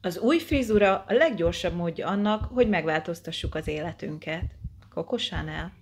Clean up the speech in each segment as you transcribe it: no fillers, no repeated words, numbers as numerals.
Az új frizura a leggyorsabb módja annak, hogy megváltoztassuk az életünket. Coco Chanel.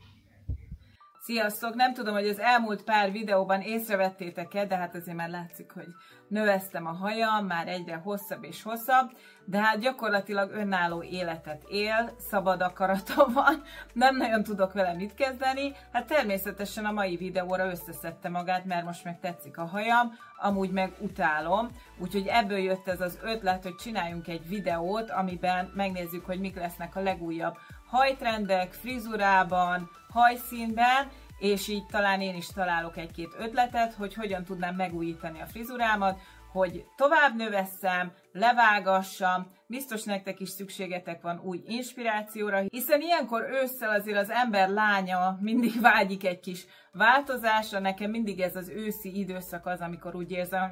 Sziasztok! Nem tudom, hogy az elmúlt pár videóban észrevettétek-e, de hát azért már látszik, hogy növesztem a hajam, már egyre hosszabb és hosszabb, de hát gyakorlatilag önálló életet él, szabad akaratom van, nem nagyon tudok vele mit kezdeni. Hát természetesen a mai videóra összeszedte magát, mert most meg tetszik a hajam, amúgy meg utálom, úgyhogy ebből jött ez az ötlet, hogy csináljunk egy videót, amiben megnézzük, hogy mik lesznek a legújabb hajtrendek, frizurában, hajszínben, és így talán én is találok egy-két ötletet, hogy hogyan tudnám megújítani a frizurámat, hogy tovább növesszem, levágassam, biztos nektek is szükségetek van új inspirációra, hiszen ilyenkor ősszel azért az ember lánya mindig vágyik egy kis változásra, nekem mindig ez az őszi időszak az, amikor úgy érzem,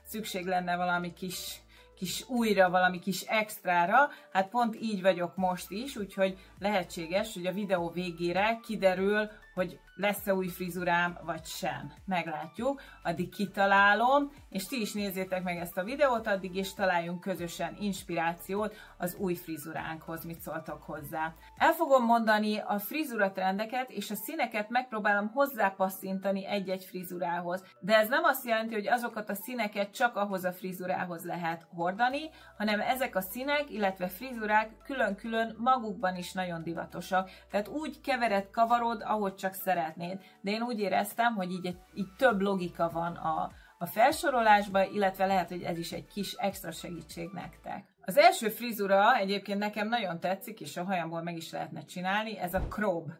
szükség lenne valami kis újra, valami kis extrára, hát pont így vagyok most is, úgyhogy lehetséges, hogy a videó végére kiderül, hogy lesz-e új frizurám, vagy sem. Meglátjuk, addig kitalálom, és ti is nézzétek meg ezt a videót addig, és találjunk közösen inspirációt az új frizuránkhoz, mit szóltok hozzá. El fogom mondani a frizuratrendeket, és a színeket megpróbálom hozzápasszintani egy-egy frizurához. De ez nem azt jelenti, hogy azokat a színeket csak ahhoz a frizurához lehet hordani, hanem ezek a színek, illetve frizurák külön-külön magukban is nagyon divatosak. Tehát úgy kevered, kavarod, ahogy csak szeretnéd. De én úgy éreztem, hogy így több logika van a felsorolásban, illetve lehet, hogy ez is egy kis extra segítség nektek. Az első frizura egyébként nekem nagyon tetszik, és a hajamból meg is lehetne csinálni, ez a crop.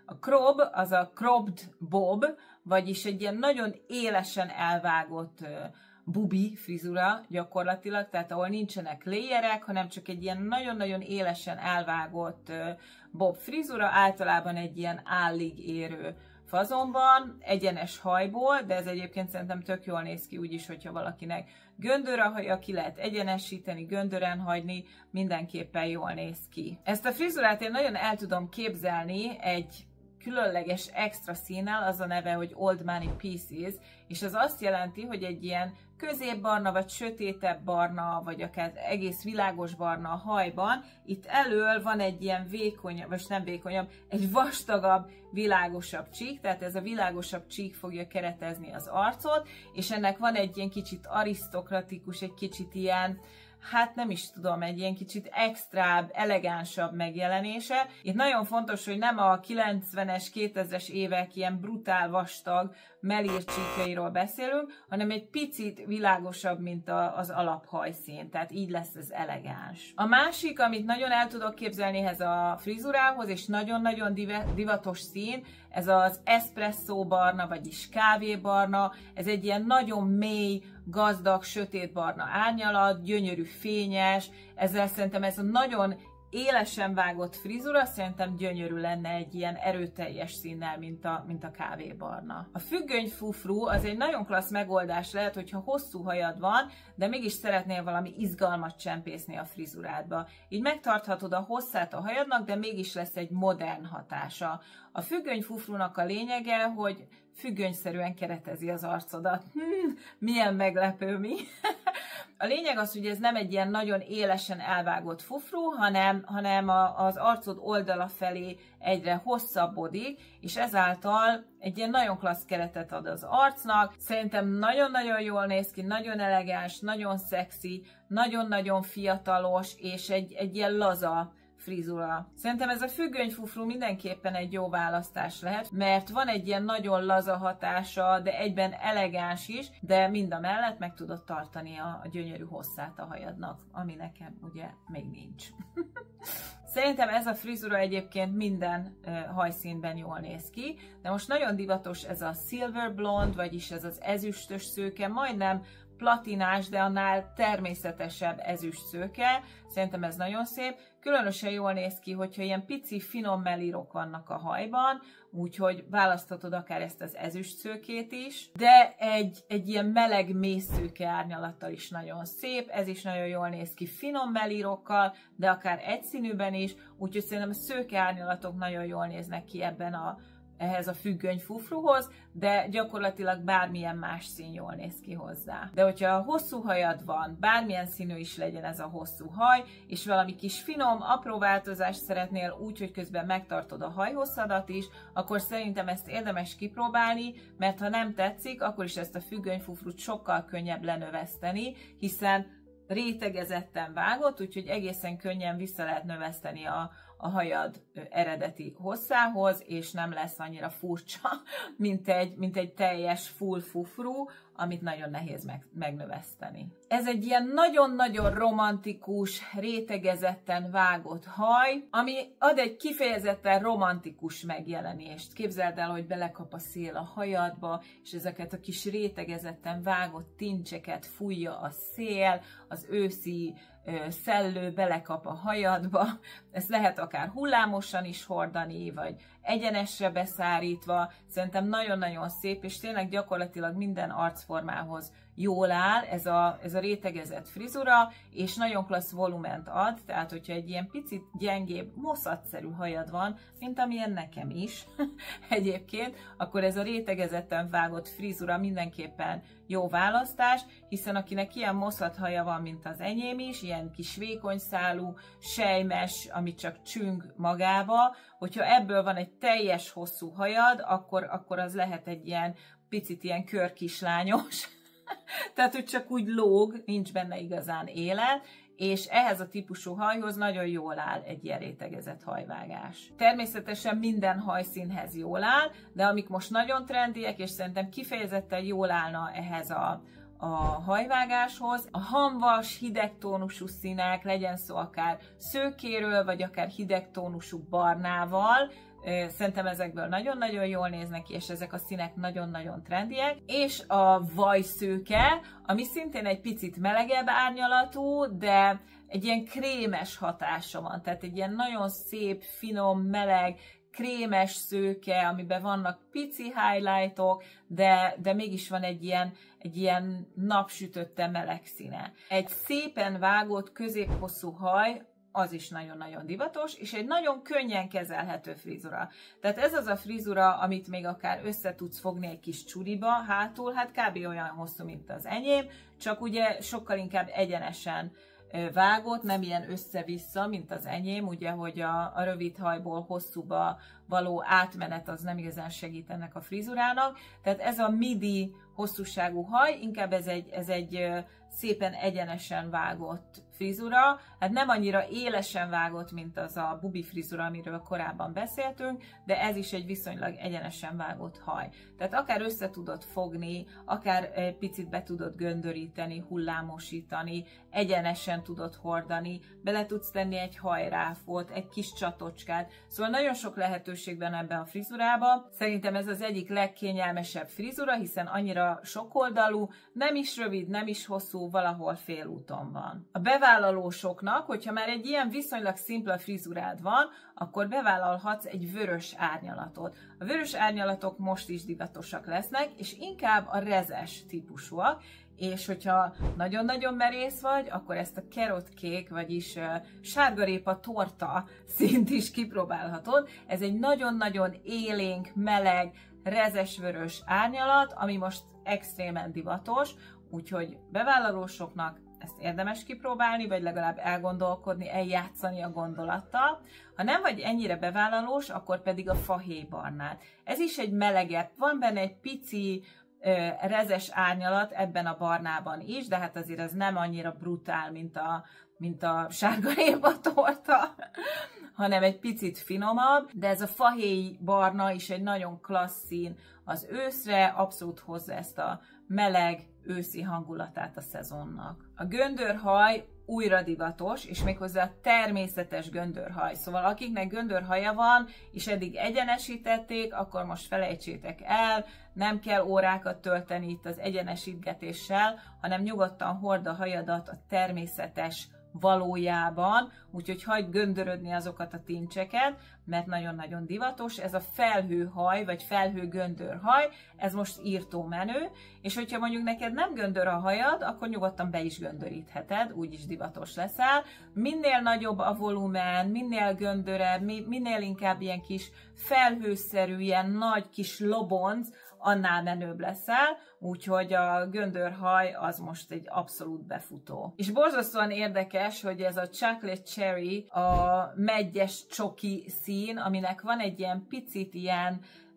A crop az a cropped bob, vagyis egy ilyen nagyon élesen elvágott bubi frizura gyakorlatilag, tehát ahol nincsenek layerek, hanem csak egy ilyen nagyon-nagyon élesen elvágott bob frizura, általában egy ilyen állig érő fazonban, egyenes hajból, de ez egyébként szerintem tök jól néz ki úgyis, hogyha valakinek göndör a haja, ki lehet egyenesíteni, göndören hagyni, mindenképpen jól néz ki. Ezt a frizurát én nagyon el tudom képzelni egy különleges extra színnel, az a neve, hogy Old Money Pieces, és ez azt jelenti, hogy egy ilyen középbarna, vagy sötétebb barna, vagy akár egész világos barna a hajban, itt elől van egy ilyen vékonyabb, vagy nem vékonyabb, egy vastagabb, világosabb csík, tehát ez a világosabb csík fogja keretezni az arcot, és ennek van egy ilyen kicsit arisztokratikus, egy kicsit ilyen, hát nem is tudom, egy ilyen kicsit extrább, elegánsabb megjelenése. Itt nagyon fontos, hogy nem a 90-es, 2000-es évek ilyen brutál, vastag, melír csíkjairól beszélünk, hanem egy picit világosabb, mint az alaphajszín. Tehát így lesz ez elegáns. A másik, amit nagyon el tudok képzelni ehhez a frizurához, és nagyon-nagyon divatos szín, ez az espresso barna, vagyis kávébarna. Ez egy ilyen nagyon mély, gazdag, sötétbarna árnyalat, gyönyörű, fényes. Ezzel szerintem ez a nagyon élesen vágott frizura szerintem gyönyörű lenne egy ilyen erőteljes színnel, mint a kávébarna. A függönyfufru az egy nagyon klassz megoldás lehet, hogyha hosszú hajad van, de mégis szeretnél valami izgalmat csempészni a frizurádba. Így megtarthatod a hosszát a hajadnak, de mégis lesz egy modern hatása. A függönyfufrunak a lényege, hogy függönyszerűen keretezi az arcodat. Milyen meglepő mi! A lényeg az, hogy ez nem egy ilyen nagyon élesen elvágott fufru, hanem az arcod oldala felé egyre hosszabbodik, és ezáltal egy ilyen nagyon klassz keretet ad az arcnak. Szerintem nagyon-nagyon jól néz ki, nagyon elegáns, nagyon szexi, nagyon-nagyon fiatalos, és egy ilyen laza frizura. Szerintem ez a függönyfufru mindenképpen egy jó választás lehet, mert van egy ilyen nagyon laza hatása, de egyben elegáns is, de mind a mellett meg tudod tartani a gyönyörű hosszát a hajadnak, ami nekem ugye még nincs. Szerintem ez a frizura egyébként minden hajszínben jól néz ki, de most nagyon divatos ez a silver blond, vagyis ez az ezüstös szőke, majdnem platinás, de annál természetesebb ezüst szőke. Szerintem ez nagyon szép. Különösen jól néz ki, hogyha ilyen pici, finom mellírok vannak a hajban, úgyhogy választhatod akár ezt az ezüst szőkét is, de egy ilyen meleg, mély szőke árnyalattal is nagyon szép, ez is nagyon jól néz ki finom mellírokkal, de akár egyszínűben is, úgyhogy szerintem a szőke árnyalatok nagyon jól néznek ki ebben ehhez a függönyfufruhoz, de gyakorlatilag bármilyen más szín jól néz ki hozzá. De hogyha hosszú hajad van, bármilyen színű is legyen ez a hosszú haj, és valami kis finom, apró változást szeretnél úgy, hogy közben megtartod a hajhosszadat is, akkor szerintem ezt érdemes kipróbálni, mert ha nem tetszik, akkor is ezt a függönyfufrut sokkal könnyebb lenöveszteni, hiszen rétegezetten vágott, úgyhogy egészen könnyen vissza lehet növeszteni a hajad eredeti hosszához, és nem lesz annyira furcsa, mint egy teljes full fufru, amit nagyon nehéz megnöveszteni. Ez egy ilyen nagyon-nagyon romantikus, rétegezetten vágott haj, ami ad egy kifejezetten romantikus megjelenést. Képzeld el, hogy belekap a szél a hajadba, és ezeket a kis rétegezetten vágott tincseket fújja a szél, az őszi szellő belekap a hajadba. Ezt lehet akár hullámosan is hordani, vagy egyenesre beszárítva. Szerintem nagyon-nagyon szép, és tényleg gyakorlatilag minden arcformához jól áll ez a rétegezett frizura, és nagyon klassz volument ad, tehát hogyha egy ilyen picit gyengébb, moszatszerű hajad van, mint amilyen nekem is egyébként, akkor ez a rétegezetten vágott frizura mindenképpen jó választás, hiszen akinek ilyen moszat haja van, mint az enyém is, ilyen kis vékony szálú, sejmes, amit csak csüng magába, hogyha ebből van egy teljes hosszú hajad, akkor az lehet egy ilyen picit ilyen körkislányos, tehát, hogy csak úgy lóg, nincs benne igazán élet, és ehhez a típusú hajhoz nagyon jól áll egy ilyen rétegezett hajvágás. Természetesen minden hajszínhez jól áll, de amik most nagyon trendiek, és szerintem kifejezetten jól állna ehhez a hajvágáshoz, a hamvas, hidegtónusú színek, legyen szó akár szőkéről, vagy akár hidegtónusú barnával, szerintem ezekből nagyon-nagyon jól néznek ki, és ezek a színek nagyon-nagyon trendiek. És a vajszőke, ami szintén egy picit melegebb árnyalatú, de egy ilyen krémes hatása van. Tehát egy ilyen nagyon szép, finom, meleg, krémes szőke, amiben vannak pici highlightok, de mégis van egy ilyen napsütötte meleg színe. Egy szépen vágott, középhosszú haj, az is nagyon-nagyon divatos, és egy nagyon könnyen kezelhető frizura. Tehát ez az a frizura, amit még akár össze tudsz fogni egy kis csuriba hátul, hát kb. Olyan hosszú, mint az enyém, csak ugye sokkal inkább egyenesen vágott, nem ilyen össze-vissza, mint az enyém, ugye, hogy a rövid hajból hosszúba való átmenet az nem igazán segít ennek a frizurának. Tehát ez a midi hosszúságú haj, inkább ez egy szépen egyenesen vágott frizura, hát nem annyira élesen vágott, mint az a bubi frizura, amiről korábban beszéltünk, de ez is egy viszonylag egyenesen vágott haj. Tehát akár össze tudod fogni, akár picit be tudod göndöríteni, hullámosítani, egyenesen tudod hordani, bele tudsz tenni egy hajráfot, egy kis csatocskát, szóval nagyon sok lehetőség van ebben a frizurába. Szerintem ez az egyik legkényelmesebb frizura, hiszen annyira sokoldalú, nem is rövid, nem is hosszú, valahol félúton van. A bevállalósoknak, hogyha már egy ilyen viszonylag szimpla frizurád van, akkor bevállalhatsz egy vörös árnyalatot. A vörös árnyalatok most is divatosak lesznek, és inkább a rezes típusúak, és hogyha nagyon-nagyon merész vagy, akkor ezt a kerotkék, vagyis sárgarépa torta színt is kipróbálhatod. Ez egy nagyon-nagyon élénk, meleg, rezesvörös árnyalat, ami most extrémen divatos, úgyhogy bevállalósoknak ezt érdemes kipróbálni, vagy legalább elgondolkodni, eljátszani a gondolattal. Ha nem vagy ennyire bevállalós, akkor pedig a fahéjbarnát. Ez is egy melegebb, van benne egy pici rezes árnyalat ebben a barnában is, de hát azért ez nem annyira brutál, mint a sárgarépa torta, hanem egy picit finomabb, de ez a fahéj barna is egy nagyon klassz szín az őszre, abszolút hozza ezt a meleg, őszi hangulatát a szezonnak. A göndörhaj újra divatos, és méghozzá természetes göndörhaj. Szóval akiknek göndörhaja van, és eddig egyenesítették, akkor most felejtsétek el, nem kell órákat tölteni itt az egyenesítgetéssel, hanem nyugodtan hord a hajadat a természetes valójában, úgyhogy hagyd göndörödni azokat a tincseket, mert nagyon-nagyon divatos. Ez a felhőhaj, vagy felhőgöndörhaj, ez most írtó menő, és hogyha mondjuk neked nem göndör a hajad, akkor nyugodtan be is göndörítheted, úgyis divatos leszel. Minél nagyobb a volumen, minél göndörebb, minél inkább ilyen kis felhőszerű, ilyen nagy kis lobonc, annál menőbb leszel, úgyhogy a göndörhaj az most egy abszolút befutó. És borzasztóan érdekes, hogy ez a chocolate cherry, a meggyes csoki szín, aminek van egy ilyen picit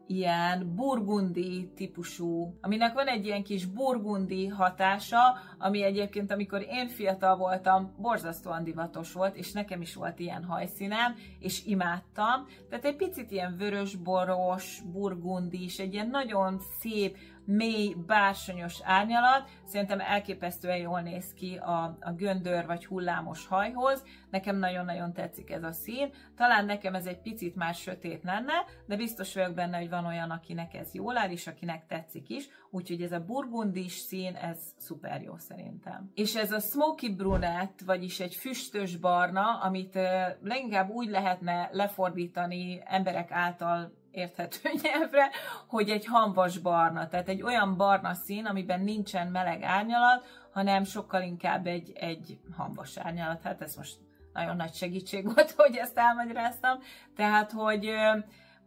ilyen burgundi típusú, aminek van egy ilyen kis burgundi hatása, ami egyébként, amikor én fiatal voltam, borzasztóan divatos volt, és nekem is volt ilyen hajszínem, és imádtam. Tehát egy picit ilyen vörösboros, burgundis, egy ilyen nagyon szép, mély, bársonyos árnyalat, szerintem elképesztően jól néz ki a göndör vagy hullámos hajhoz. Nekem nagyon-nagyon tetszik ez a szín. Talán nekem ez egy picit már sötét lenne, de biztos vagyok benne, hogy van olyan, akinek ez jól áll, és akinek tetszik is. Úgyhogy ez a burgundis szín, ez szuper jó szerintem. És ez a smoky brunette, vagyis egy füstös barna, amit leginkább úgy lehetne lefordítani emberek által érthető nyelvre, hogy egy hamvas barna, tehát egy olyan barna szín, amiben nincsen meleg árnyalat, hanem sokkal inkább egy hamvas árnyalat. Hát ez most nagyon nagy segítség volt, hogy ezt elmagyaráztam. Tehát,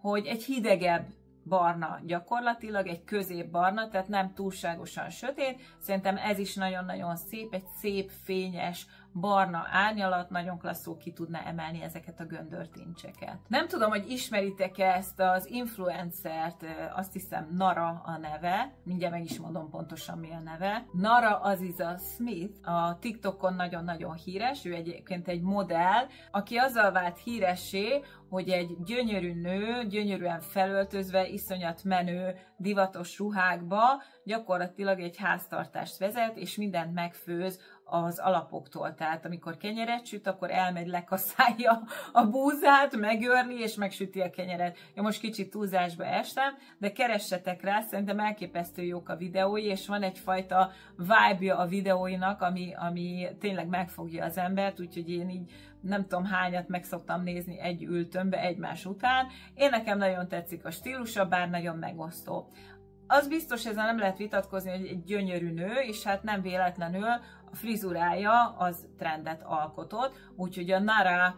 hogy egy hidegebb barna gyakorlatilag, egy középbarna, tehát nem túlságosan sötét. Szerintem ez is nagyon-nagyon szép, egy szép, fényes, barna árnyalat, nagyon klasszul ki tudná emelni ezeket a göndörtincseket. Nem tudom, hogy ismeritek-e ezt az influencert, azt hiszem Nara a neve, mindjárt meg is mondom pontosan mi a neve. Nara Aziza Smith, a TikTokon nagyon-nagyon híres, ő egyébként egy modell, aki azzal vált híressé, hogy egy gyönyörű nő, gyönyörűen felöltözve, iszonyat menő, divatos ruhákba gyakorlatilag egy háztartást vezet, és mindent megfőz az alapoktól. Tehát amikor kenyeret süt, akkor elmegy, lekaszálja a búzát, megőrli, és megsüti a kenyeret. Jó, most kicsit túlzásba estem, de keressetek rá, szerintem elképesztő jók a videói, és van egyfajta vibe-ja a videóinak, ami tényleg megfogja az embert, úgyhogy én így nem tudom hányat meg szoktam nézni egy ültönbe egymás után. Én nekem nagyon tetszik a stílusa, bár nagyon megosztó. Az biztos, ezzel nem lehet vitatkozni, hogy egy gyönyörű nő, és hát nem véletlenül a frizurája az trendet alkotott, úgyhogy a Nara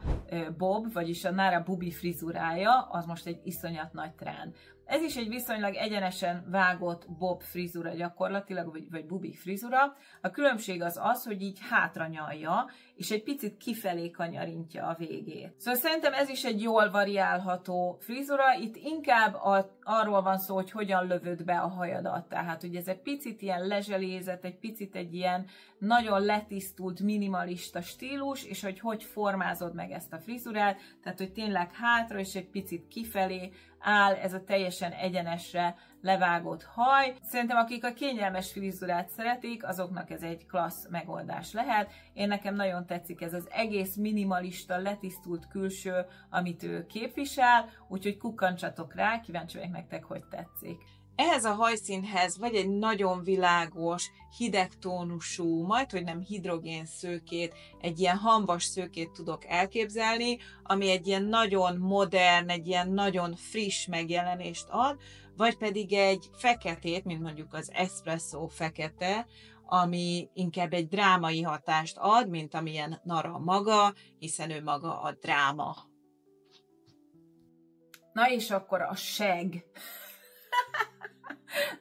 Bob, vagyis a Nara Bubi frizurája az most egy iszonyat nagy trend. Ez is egy viszonylag egyenesen vágott bob frizura gyakorlatilag, vagy bubi frizura. A különbség az, hogy így hátra nyalja, és egy picit kifelé kanyarintja a végét. Szóval szerintem ez is egy jól variálható frizura. Itt inkább arról van szó, hogy hogyan lövöd be a hajadat. Tehát, hogy ez egy picit ilyen lezselézet, egy picit egy ilyen nagyon letisztult, minimalista stílus, és hogy formázod meg ezt a frizurát. Tehát, hogy tényleg hátra, és egy picit kifelé áll ez a teljesen egyenesre levágott haj. Szerintem akik a kényelmes frizurát szeretik, azoknak ez egy klassz megoldás lehet. Nekem nagyon tetszik ez az egész minimalista, letisztult külső, amit ő képvisel, úgyhogy kukkantsatok rá, kíváncsi vagyok nektek, hogy tetszik. Ehhez a hajszínhez vagy egy nagyon világos, hideg tónusú, majdhogy nem hidrogén szőkét, egy ilyen hamvas szőkét tudok elképzelni, ami egy ilyen nagyon modern, egy ilyen nagyon friss megjelenést ad, vagy pedig egy feketét, mint mondjuk az espresso fekete, ami inkább egy drámai hatást ad, mint amilyen Nara maga, hiszen ő maga a dráma. Na és akkor a seg.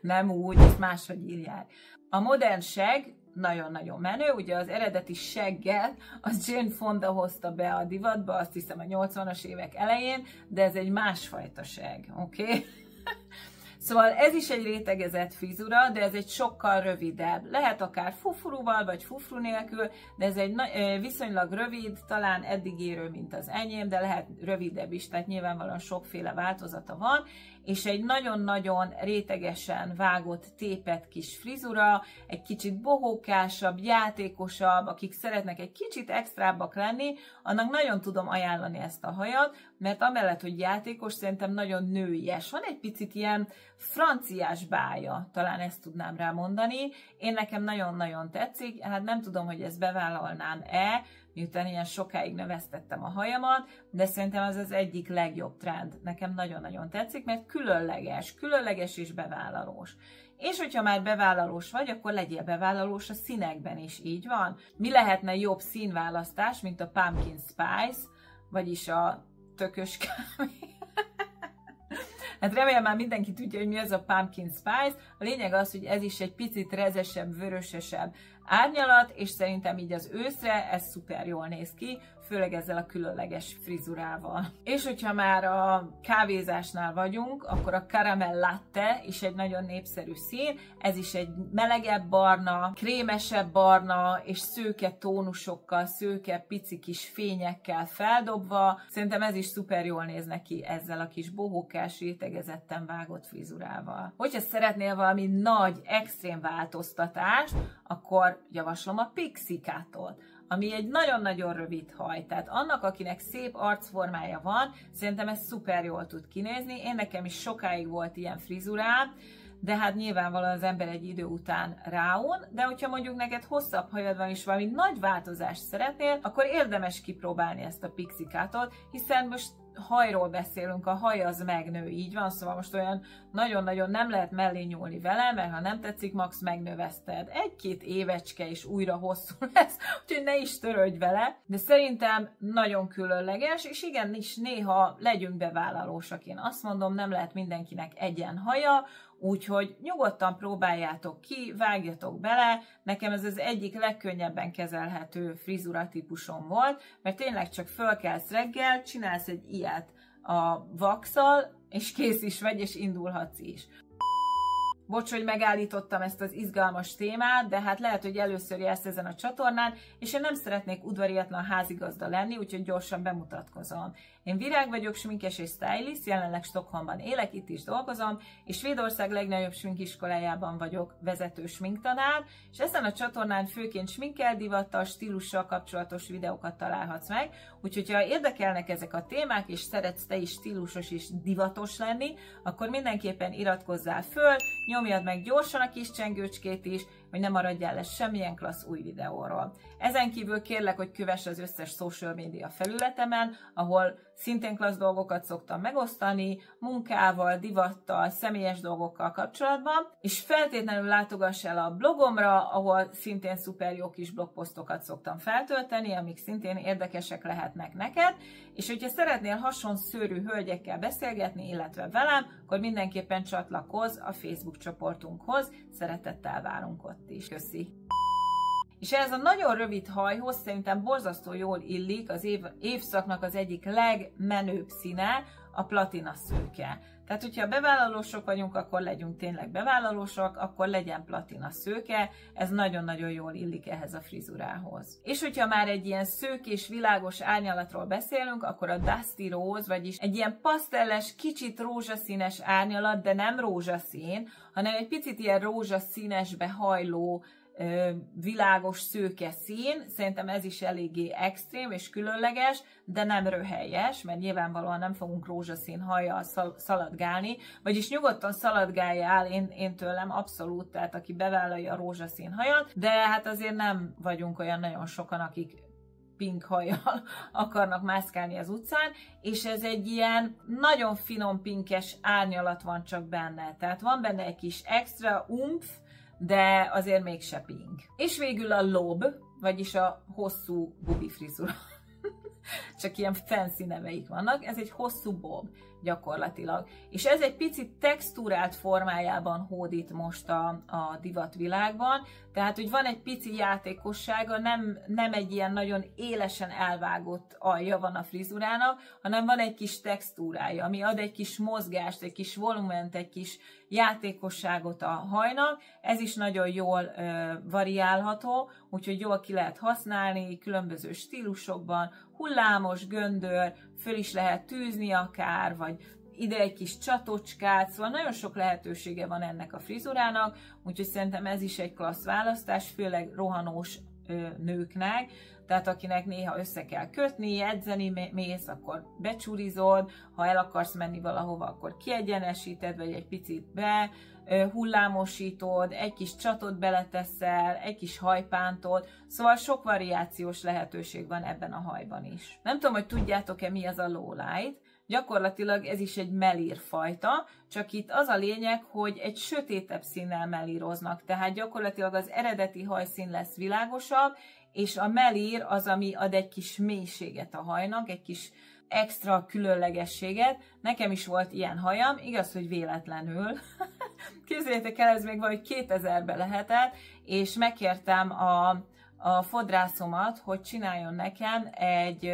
Nem úgy, ezt máshogy írják. A modern seg nagyon-nagyon menő, ugye az eredeti segget az Jane Fonda hozta be a divatba, azt hiszem a 80-as évek elején, de ez egy másfajta seg, oké? Okay? Szóval ez is egy rétegezett frizura, de ez egy sokkal rövidebb. Lehet akár fufruval, vagy fufru nélkül, de ez egy viszonylag rövid, talán eddig érő, mint az enyém, de lehet rövidebb is, tehát nyilvánvalóan sokféle változata van, és egy nagyon-nagyon rétegesen vágott, tépett kis frizura, egy kicsit bohókásabb, játékosabb, akik szeretnek egy kicsit extrábbak lenni, annak nagyon tudom ajánlani ezt a hajat, mert amellett, hogy játékos, szerintem nagyon nőies. Van egy picit ilyen franciás bája, talán ezt tudnám rá mondani. Nekem nagyon-nagyon tetszik, hát nem tudom, hogy ezt bevállalnám-e, miután ilyen sokáig növesztettem a hajamat, de szerintem ez az egyik legjobb trend. Nekem nagyon-nagyon tetszik, mert különleges és bevállalós. És hogyha már bevállalós vagy, akkor legyél bevállalós a színekben is, így van. Mi lehetne jobb színválasztás, mint a pumpkin spice, vagyis a tökös kávé. Hát remélem már mindenki tudja, hogy mi az a pumpkin spice. A lényeg az, hogy ez is egy picit rezesebb, vörösesebb árnyalat, és szerintem így az őszre ez szuper jól néz ki, főleg ezzel a különleges frizurával. És hogyha már a kávézásnál vagyunk, akkor a caramel latte is egy nagyon népszerű szín, ez is egy melegebb barna, krémesebb barna, és szőke tónusokkal, szőke pici kis fényekkel feldobva. Szerintem ez is szuper jól néz neki ezzel a kis bohókás, rétegezetten vágott frizurával. Hogyha szeretnél valami nagy, extrém változtatást, akkor javaslom a Pixie Cutot, ami egy nagyon-nagyon rövid haj. Tehát annak, akinek szép arcformája van, szerintem ez szuper jól tud kinézni. Nekem is sokáig volt ilyen frizurám, de hát nyilvánvalóan az ember egy idő után ráun, de hogyha mondjuk neked hosszabb hajad van és valami nagy változást szeretnél, akkor érdemes kipróbálni ezt a Pixie Cutot, hiszen most hajról beszélünk, a haj az megnő, így van, szóval most olyan nagyon-nagyon nem lehet mellé nyúlni vele, mert ha nem tetszik, max megnöveszted. Egy-két évecske is újra hosszú lesz, úgyhogy ne is törődj vele, de szerintem nagyon különleges, és igenis néha legyünk bevállalósak. Én azt mondom, nem lehet mindenkinek egyen haja, úgyhogy nyugodtan próbáljátok ki, vágjatok bele. Nekem ez az egyik legkönnyebben kezelhető frizura típusom volt, mert tényleg csak fölkelsz reggel, csinálsz egy ilyet a vaxal, és kész is vagy, és indulhatsz is. Bocs, hogy megállítottam ezt az izgalmas témát, de hát lehet, hogy először jársz ezen a csatornán, és én nem szeretnék udvariatlan házigazda lenni, úgyhogy gyorsan bemutatkozom. Én Virág vagyok, sminkes és stylist, jelenleg Stockholmban élek, itt is dolgozom, és Svédország legnagyobb sminkiskolájában vagyok vezető sminktanár, és ezen a csatornán főként sminkkel, divattal, stílussal kapcsolatos videókat találhatsz meg, úgyhogy ha érdekelnek ezek a témák, és szeretsz te is stílusos és divatos lenni, akkor mindenképpen iratkozzál föl, nyomjad meg gyorsan a kis csengőcskét is, hogy ne maradjál le semmilyen klassz új videóról. Ezen kívül kérlek, hogy kövess az összes social media felületemen, ahol szintén klassz dolgokat szoktam megosztani, munkával, divattal, személyes dolgokkal kapcsolatban, és feltétlenül látogass el a blogomra, ahol szintén szuper jó kis blogposztokat szoktam feltölteni, amik szintén érdekesek lehetnek neked, és hogyha szeretnél hasonszőrű hölgyekkel beszélgetni, illetve velem, akkor mindenképpen csatlakozz a Facebook csoportunkhoz, szeretettel várunk ott is. Köszi! És ez a nagyon rövid hajhoz szerintem borzasztó jól illik az évszaknak az egyik legmenőbb színe, a platina szőke. Tehát, hogyha bevállalósok vagyunk, akkor legyünk tényleg bevállalósok, akkor legyen platina szőke, ez nagyon-nagyon jól illik ehhez a frizurához. És hogyha már egy ilyen szőkés, világos árnyalatról beszélünk, akkor a Dusty Rose, vagyis egy ilyen pasztelles, kicsit rózsaszínes árnyalat, de nem rózsaszín, hanem egy picit ilyen rózsaszínesbe hajló, világos szőke szín, szerintem ez is eléggé extrém és különleges, de nem röhelyes, mert nyilvánvalóan nem fogunk rózsaszín hajjal szaladgálni, vagyis nyugodtan szaladgáljál én tőlem abszolút, tehát aki bevállalja a rózsaszín hajat, de hát azért nem vagyunk olyan nagyon sokan, akik pink hajjal akarnak mászkálni az utcán, és ez egy ilyen nagyon finom pinkes árnyalat van csak benne, tehát van benne egy kis extra umf, de azért mégse pink. És végül a lob, vagyis a hosszú bubi frizura. Csak ilyen fancy neveik vannak. Ez egy hosszú bob gyakorlatilag. És ez egy picit textúrált formájában hódít most a divatvilágban. Tehát, hogy van egy pici játékossága, nem egy ilyen nagyon élesen elvágott alja van a frizurának, hanem van egy kis textúrája, ami ad egy kis mozgást, egy kis volument, egy kis játékosságot a hajnak. Ez is nagyon jól variálható, úgyhogy jól ki lehet használni különböző stílusokban, hullámos, göndör, föl is lehet tűzni akár, vagy ide egy kis csatocskát, szóval nagyon sok lehetősége van ennek a frizurának, úgyhogy szerintem ez is egy klassz választás, főleg rohanós nőknek, tehát akinek néha össze kell kötni, edzeni mész, akkor becsurizod, ha el akarsz menni valahova, akkor kiegyenesíted, vagy egy picit hullámosítod, egy kis csatot beleteszel, egy kis hajpántot, szóval sok variációs lehetőség van ebben a hajban is. Nem tudom, hogy tudjátok-e, mi az a lowlight. Gyakorlatilag ez is egy melír fajta, csak itt az a lényeg, hogy egy sötétebb színnel melíroznak, tehát gyakorlatilag az eredeti hajszín lesz világosabb, és a melír az, ami ad egy kis mélységet a hajnak, egy kis extra különlegességet. Nekem is volt ilyen hajam, igaz, hogy véletlenül. Képzeljétek el, ez még valahogy 2000-ben lehetett, és megkértem a fodrászomat, hogy csináljon nekem egy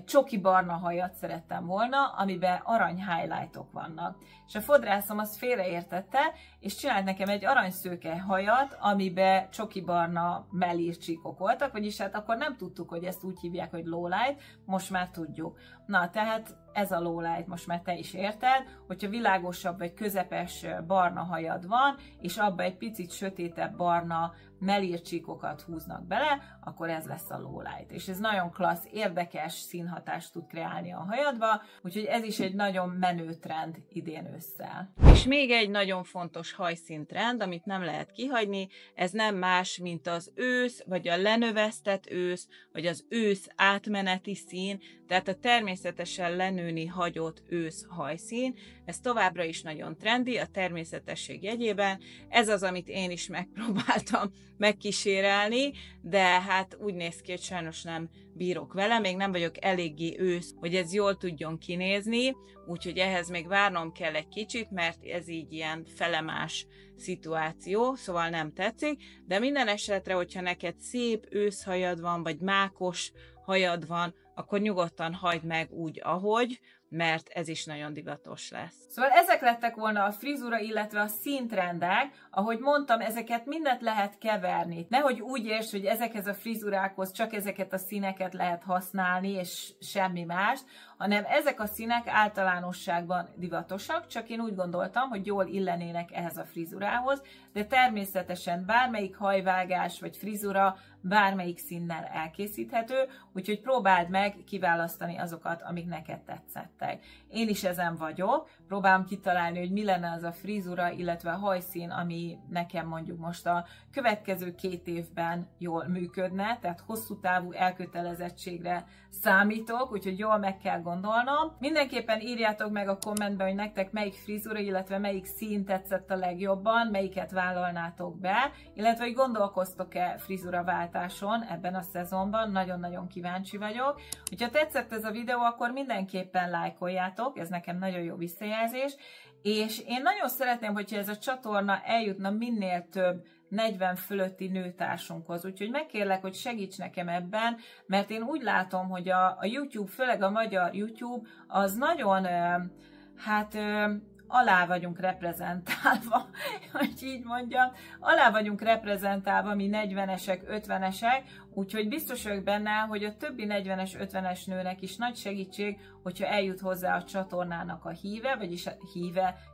csoki barna hajat szerettem volna, amiben arany highlightok vannak. És a fodrászom azt félreértette, és csinált nekem egy aranyszőke hajat, amiben csoki barna mellírcsíkok voltak, vagyis hát akkor nem tudtuk, hogy ezt úgy hívják, hogy lowlight, most már tudjuk. Na, tehát ez a lowlight, most már te is érted, hogyha világosabb vagy közepes barna hajad van, és abba egy picit sötétebb barna mellírcsíkokat húznak bele, akkor ez lesz a lowlight. És ez nagyon klassz, érdekes színhatást tud kreálni a hajadba, úgyhogy ez is egy nagyon menő trend idén ősszel. És még egy nagyon fontos hajszíntrend, amit nem lehet kihagyni, ez nem más, mint az ősz, vagy a lenövesztett ősz, vagy az ősz átmeneti szín, tehát a természetesen lenőni hagyott ősz hajszín. Ez továbbra is nagyon trendi, a természetesség jegyében. Ez az, amit én is megpróbáltam megkísérelni, de hát úgy néz ki, hogy sajnos nem bírok vele, még nem vagyok eléggé ősz, hogy ez jól tudjon kinézni, úgyhogy ehhez még várnom kell egy kicsit, mert ez így ilyen felemás szituáció, szóval nem tetszik, de minden esetre, hogyha neked szép őszhajad van, vagy mákos hajad van, akkor nyugodtan hagyd meg úgy, ahogy, mert ez is nagyon divatos lesz. Szóval ezek lettek volna a frizura, illetve a színtrendek. Ahogy mondtam, ezeket mindet lehet keverni. Nehogy úgy érts, hogy ezekhez a frizurákhoz csak ezeket a színeket lehet használni, és semmi mást, hanem ezek a színek általánosságban divatosak, csak én úgy gondoltam, hogy jól illenének ehhez a frizurához, de természetesen bármelyik hajvágás vagy frizura bármelyik színnel elkészíthető, úgyhogy próbáld meg kiválasztani azokat, amik neked tetszettek. Én is ezen vagyok, próbálom kitalálni, hogy mi lenne az a frizura, illetve a hajszín, ami nekem mondjuk most a következő 2 évben jól működne, tehát hosszú távú elkötelezettségre számítok, úgyhogy jól meg kell gondolnom. Mindenképpen írjátok meg a kommentben, hogy nektek melyik frizura, illetve melyik szín tetszett a legjobban, melyiket vállalnátok be, illetve hogy gondolkoztok-e frizuraváltáson ebben a szezonban, nagyon-nagyon kíváncsi vagyok. Hogyha tetszett ez a videó, akkor mindenképpen lájkoljátok, ez nekem nagyon jó visszajelzés, és én nagyon szeretném, hogyha ez a csatorna eljutna minél több 40 fölötti nőtársunkhoz, úgyhogy megkérlek, hogy segíts nekem ebben, mert én úgy látom, hogy a YouTube, főleg a magyar YouTube, az nagyon, alá vagyunk reprezentálva, hogy így mondjam, alá vagyunk reprezentálva mi 40-esek, 50-esek, úgyhogy biztos vagyok benne, hogy a többi 40-es, 50-es nőnek is nagy segítség, hogyha eljut hozzá a csatornának a híve, vagyis a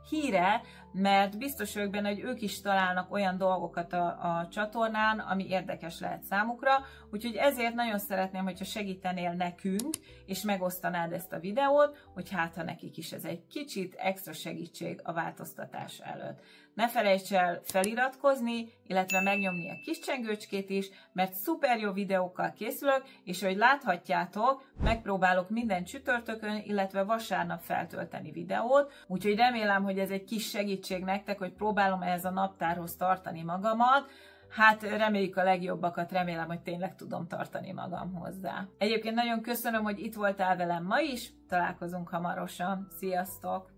híre, mert biztos vagyok benne, hogy ők is találnak olyan dolgokat a csatornán, ami érdekes lehet számukra, úgyhogy ezért nagyon szeretném, hogyha segítenél nekünk, és megosztanád ezt a videót, hogy hát ha nekik is ez egy kicsit extra segítség a változtatás előtt. Ne felejts el feliratkozni, illetve megnyomni a kis csengőcskét is, mert szuper jó videókkal készülök, és ahogy láthatjátok, megpróbálok minden csütörtökön, illetve vasárnap feltölteni videót, úgyhogy remélem, hogy ez egy kis segítség nektek, hogy próbálom ehhez a naptárhoz tartani magamat. Hát reméljük a legjobbakat, remélem, hogy tényleg tudom tartani magam hozzá. Egyébként nagyon köszönöm, hogy itt voltál velem ma is, találkozunk hamarosan. Sziasztok!